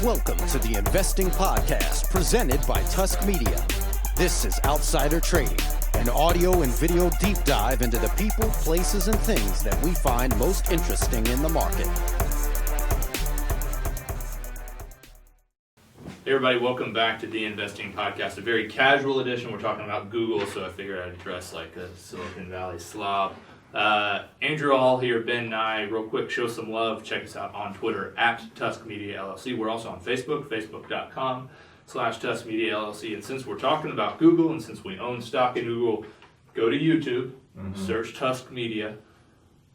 Welcome to the Investing Podcast presented by Tusk Media. This is Outsider Trading, an audio and video deep dive into the people, places, and things that we find most interesting in the market. Hey everybody, welcome back to the Investing Podcast, a very casual edition. We're talking about Google, so I figured I'd dress like a Silicon Valley slob. Andrew All here, Ben and I, real quick, show some love. Check us out on Twitter at Tusk Media LLC. We're also on Facebook, facebook.com/Tusk Media LLC. And since we're talking about Google and since we own stock in Google, go to YouTube, search Tusk Media,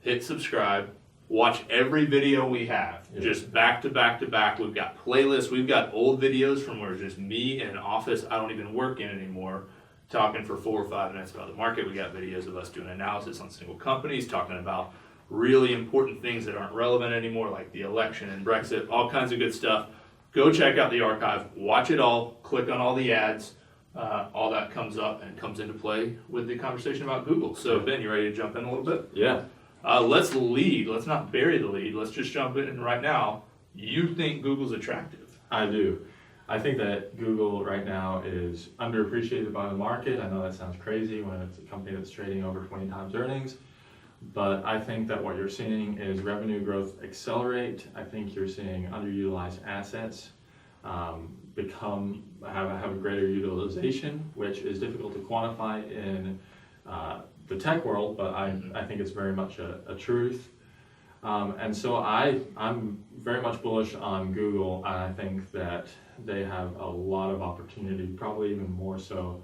hit subscribe, watch every video we have, just back to back to back. We've got playlists, we've got old videos from where it's just me in an office I don't even work in anymore, talking for 4 or 5 minutes about the market. We got videos of us doing analysis on single companies, talking about really important things that aren't relevant anymore, like the election and Brexit, all kinds of good stuff. Go check out the archive, watch it all, click on all the ads, all that comes up and comes into play with the conversation about Google. So Ben, you ready to jump in a little bit? Yeah. Let's not bury the lead, let's just jump in right now. You think Google's attractive? I do. I think that Google right now is underappreciated by the market. I know that sounds crazy when it's a company that's trading over 20 times earnings, but I think that what you're seeing is revenue growth accelerate. I think you're seeing underutilized assets have a greater utilization, which is difficult to quantify in the tech world, but I think it's very much a truth. And so I'm very much bullish on Google, and I think that they have a lot of opportunity, probably even more so,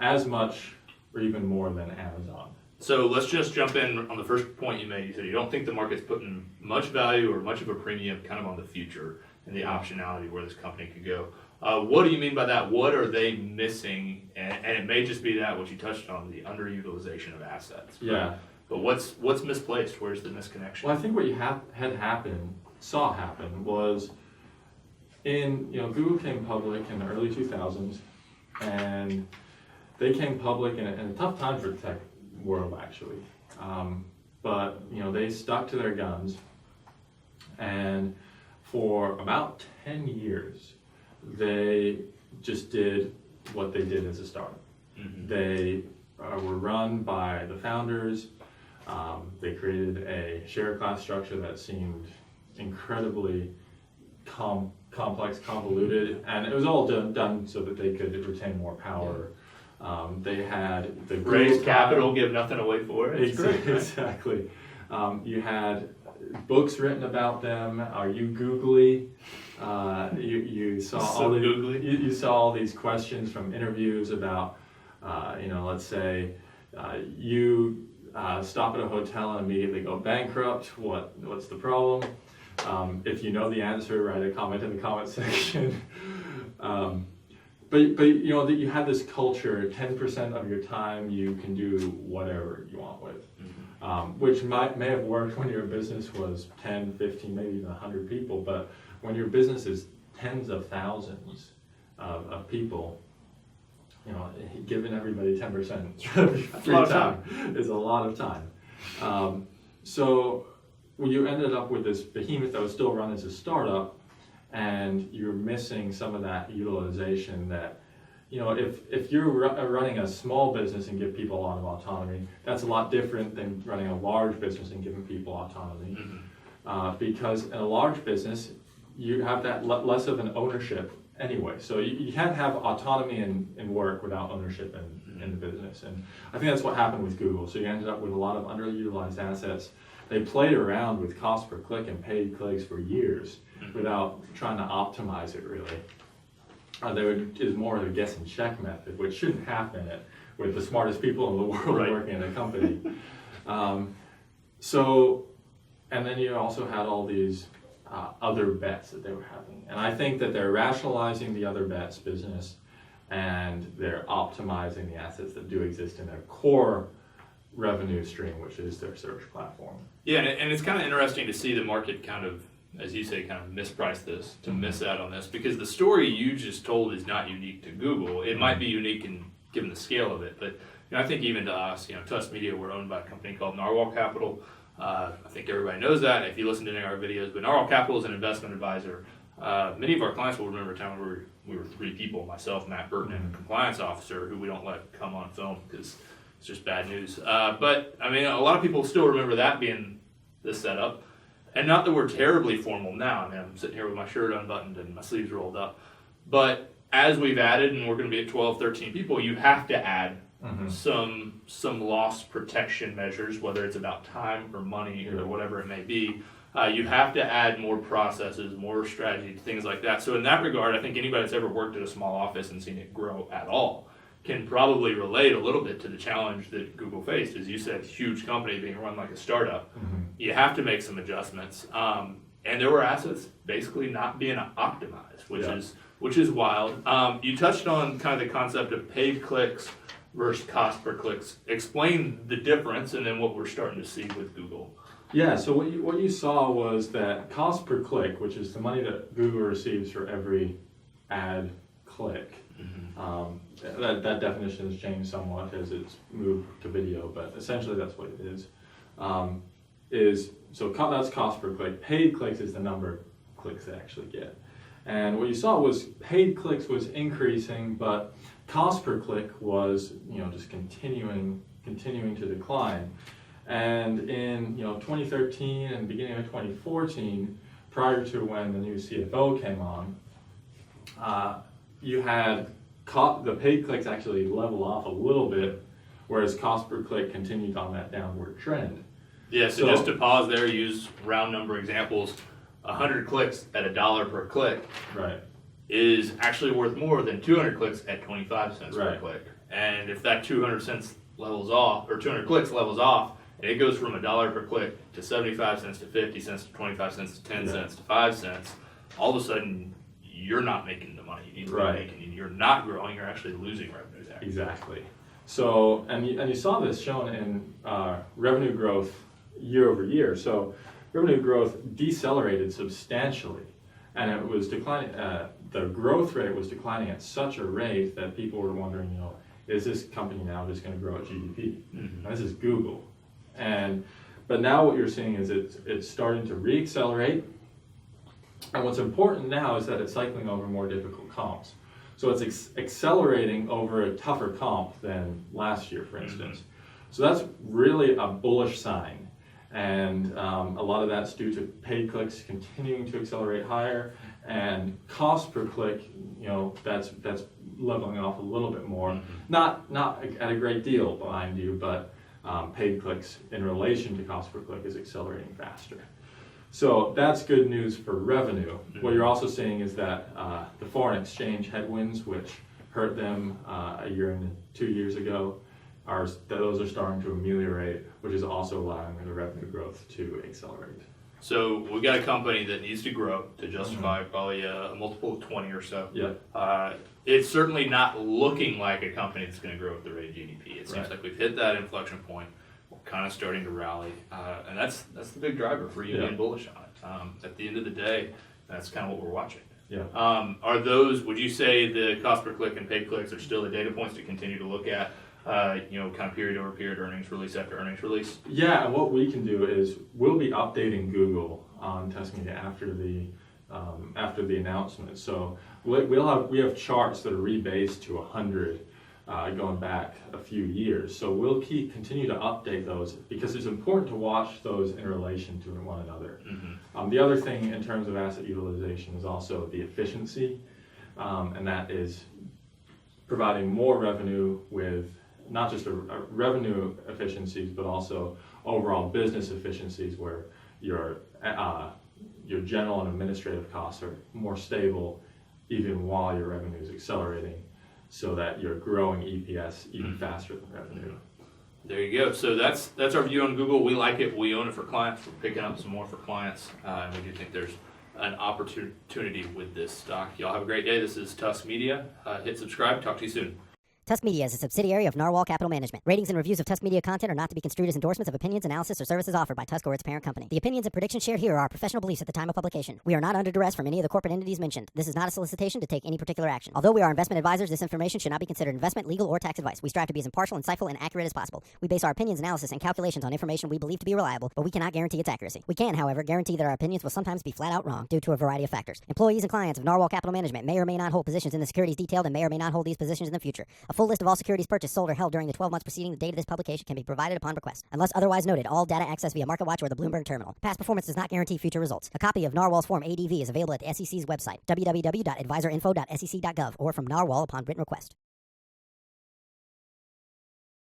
as much or even more than Amazon. So let's just jump in on the first point you made. You said you don't think the market's putting much value or much of a premium kind of on the future and the optionality where this company could go. What do you mean by that? What are they missing? And it may just be that, what you touched on, the underutilization of assets. Yeah. But what's misplaced? Where's the misconnection? Well, I think what you saw happen was Google came public in the early 2000s, and they came public in a tough time for the tech world, actually. But they stuck to their guns, and for about 10 years, they just did what they did as a startup. Mm-hmm. They were run by the founders. They created a share class structure that seemed incredibly complex, convoluted, and it was all done so that they could retain more power. They had the raise capital, give nothing away for it. Exactly. You had books written about them. Are you googly? You saw you saw all these questions from interviews about let's say you stop at a hotel and immediately go bankrupt. What's the problem? If you know the answer, write a comment in the comment section. But you have this culture. 10% of your time you can do whatever you want with, which may have worked when your business was 10, 15, maybe even 100 people. But when your business is tens of thousands of people, giving everybody 10% free time is a lot of time. So you ended up with this behemoth that was still run as a startup, and you're missing some of that utilization that, if you're running a small business and give people a lot of autonomy, that's a lot different than running a large business and giving people autonomy. Mm-hmm. Because in a large business, you have that less of an ownership anyway. So you can't have autonomy in work without ownership in the business. And I think that's what happened with Google. So you ended up with a lot of underutilized assets. They played around with cost per click and paid clicks for years without trying to optimize it really. Is more of a guess and check method, which shouldn't happen with the smartest people in the world working in a company. And then you also had all these other bets that they were having. And I think that they're rationalizing the other bets business, and they're optimizing the assets that do exist in their core revenue stream, which is their search platform. Yeah, and it's kind of interesting to see the market kind of, as you say, kind of misprice this, to miss out on this, because the story you just told is not unique to Google. It might be unique given the scale of it, but I think even to us, Tusk Media, we're owned by a company called Narwhal Capital. I think everybody knows that if you listen to any of our videos, but Narwhal Capital is an investment advisor. Many of our clients will remember a time where we were 3 people, myself, Matt Burton, and a compliance officer who we don't let come on film because it's just bad news. But I mean, a lot of people still remember that being the setup. And not that we're terribly formal now. I mean, I'm sitting here with my shirt unbuttoned and my sleeves rolled up. But as we've added, and we're going to be at 12, 13 people, you have to add some loss protection measures, whether it's about time or money or whatever it may be. You have to add more processes, more strategy, things like that. So in that regard, I think anybody that's ever worked at a small office and seen it grow at all can probably relate a little bit to the challenge that Google faced. As you said, huge company being run like a startup. You have to make some adjustments. And there were assets basically not being optimized, which is wild. You touched on kind of the concept of paid clicks versus cost per clicks. Explain the difference and then what we're starting to see with Google. Yeah, so what you saw was that cost per click, which is the money that Google receives for every ad click, that definition has changed somewhat as it's moved to video, but essentially that's what it is. That's cost per click. Paid clicks is the number of clicks they actually get. And what you saw was paid clicks was increasing, but cost per click was just continuing to decline. And in 2013 and beginning of 2014, prior to when the new CFO came on, you had the paid clicks actually level off a little bit, whereas cost per click continued on that downward trend. Yeah, so just to pause there, use round number examples. 100 clicks at $1 per click is actually worth more than 200 clicks at 25 cents per click. And if that 200 cents levels off, or 200 clicks levels off, and it goes from $1 per click to 75 cents to 50 cents to 25 cents to 10 cents to 5 cents, all of a sudden you're not making the money you need to be making. You're not growing, you're actually losing revenue there. Exactly. So, and you saw this shown in revenue growth year over year. So revenue growth decelerated substantially, and it was declining. The growth rate was declining at such a rate that people were wondering, is this company now just going to grow at GDP? And this is Google. But now what you're seeing is it's starting to reaccelerate. And what's important now is that it's cycling over more difficult comps. So it's accelerating over a tougher comp than last year, for instance. So that's really a bullish sign. And a lot of that's due to paid clicks continuing to accelerate higher, and cost per click, that's leveling off a little bit more. Not at a great deal, mind you, but paid clicks in relation to cost per click is accelerating faster. So that's good news for revenue. What you're also seeing is that the foreign exchange headwinds, which hurt them a year and 2 years ago, those are starting to ameliorate, which is also allowing the revenue growth to accelerate. So we've got a company that needs to grow to justify probably a multiple of 20 or so. It's certainly not looking like a company that's going to grow at the rate of GDP. It seems like we've hit that inflection point. We're kind of starting to rally, and that's the big driver for you being bullish on it. At the end of the day, that's kind of what we're watching. Are those? Would you say the cost per click and paid clicks are still the data points to continue to look at? Kind of period over period, earnings release after earnings release? Yeah, and what we can do is we'll be updating Google on Tusk Media after the announcement. So we have charts that are rebased to 100 going back a few years. So we'll continue to update those because it's important to watch those in relation to one another. The other thing in terms of asset utilization is also the efficiency, and that is providing more revenue with not just revenue efficiencies, but also overall business efficiencies where your general and administrative costs are more stable even while your revenue is accelerating, so that you're growing EPS even faster than revenue. There you go. So that's our view on Google. We like it. We own it for clients. We're picking up some more for clients. And we do think there's an opportunity with this stock. Y'all have a great day. This is Tusk Media. Hit subscribe. Talk to you soon. Tusk Media is a subsidiary of Narwhal Capital Management. Ratings and reviews of Tusk Media content are not to be construed as endorsements of opinions, analysis, or services offered by Tusk or its parent company. The opinions and predictions shared here are our professional beliefs at the time of publication. We are not under duress from any of the corporate entities mentioned. This is not a solicitation to take any particular action. Although we are investment advisors, this information should not be considered investment, legal, or tax advice. We strive to be as impartial, insightful, and accurate as possible. We base our opinions, analysis, and calculations on information we believe to be reliable, but we cannot guarantee its accuracy. We can, however, guarantee that our opinions will sometimes be flat out wrong due to a variety of factors. Employees and clients of Narwhal Capital Management may or may not hold positions in the securities detailed and may or may not hold these positions in the future. A full list of all securities purchased, sold, or held during the 12 months preceding the date of this publication can be provided upon request. Unless otherwise noted, all data accessed via MarketWatch or the Bloomberg terminal. Past performance does not guarantee future results. A copy of Narwhal's Form ADV is available at the SEC's website, www.advisorinfo.sec.gov, or from Narwhal upon written request.